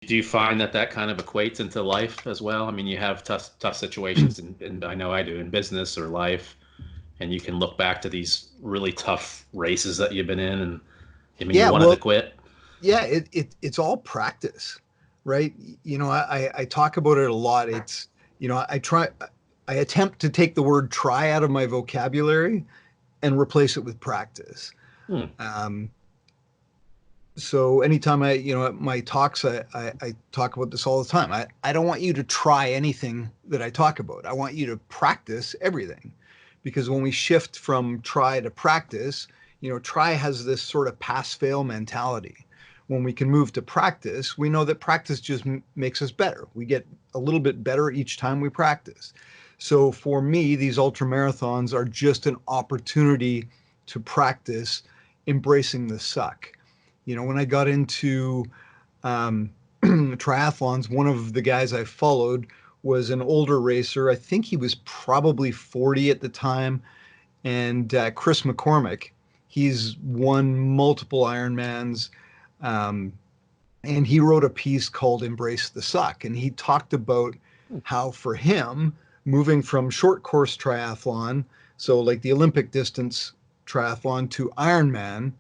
do you find that kind of equates into life as well? I mean, you have tough situations, and I know I do in business or life, and you can look back to these really tough races that you've been in, and I mean, you Yeah, wanted to well, quit. yeah, it's all practice, right? I talk about it a lot. It's, I attempt to take the word try out of my vocabulary and replace it with practice. Hmm. Um, so anytime at my talks, I talk about this all the time. I don't want you to try anything that I talk about. I want you to practice everything. Because when we shift from try to practice, try has this sort of pass fail mentality. When we can move to practice, we know that practice just makes us better. We get a little bit better each time we practice. So for me, these ultra marathons are just an opportunity to practice embracing the suck. When I got into triathlons, one of the guys I followed was an older racer. I think he was probably 40 at the time. And Chris McCormick, he's won multiple Ironmans. Um, and he wrote a piece called Embrace the Suck. And he talked about how for him, moving from short course triathlon, so like the Olympic distance triathlon, to Ironman,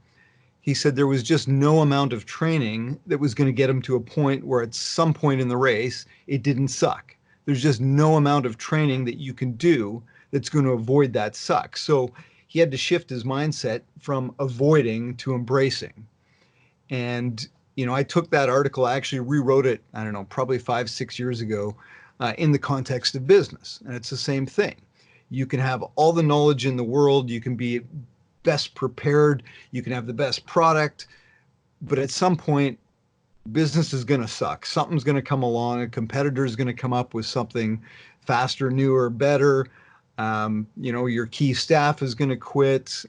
he said there was just no amount of training that was going to get him to a point where at some point in the race it didn't suck. There's just no amount of training that you can do that's going to avoid that suck. So he had to shift his mindset from avoiding to embracing. And I took that article, I actually rewrote it, I don't know, probably 5, 6 years ago, in the context of business. And it's the same thing. You can have all the knowledge in the world, you can be best prepared, you can have the best product, but at some point, business is going to suck. Something's going to come along, a competitor is going to come up with something faster, newer, better. Your key staff is going to quit.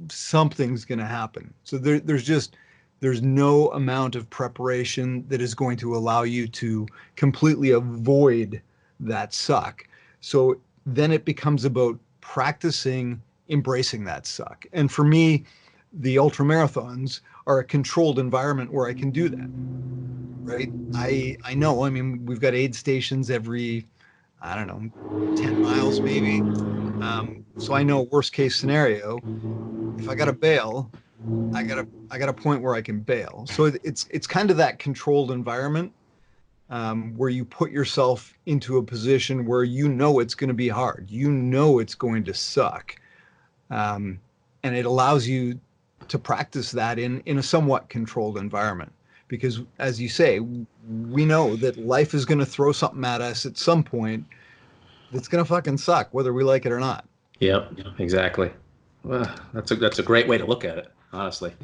Something's going to happen. So there's no amount of preparation that is going to allow you to completely avoid that suck. So then it becomes about practicing embracing that suck. And for me, the ultra marathons are a controlled environment where I can do that, right? I know. I mean, we've got aid stations every, I don't know, 10 miles maybe. So I know worst case scenario, if I got to bail, I got a point where I can bail. So it's kind of that controlled environment, where you put yourself into a position where it's going to be hard, it's going to suck, um, and it allows you to practice that in a somewhat controlled environment. Because as you say, we know that life is going to throw something at us at some point that's going to fucking suck, whether we like it or not. Yep, exactly. Well, that's a great way to look at it, honestly.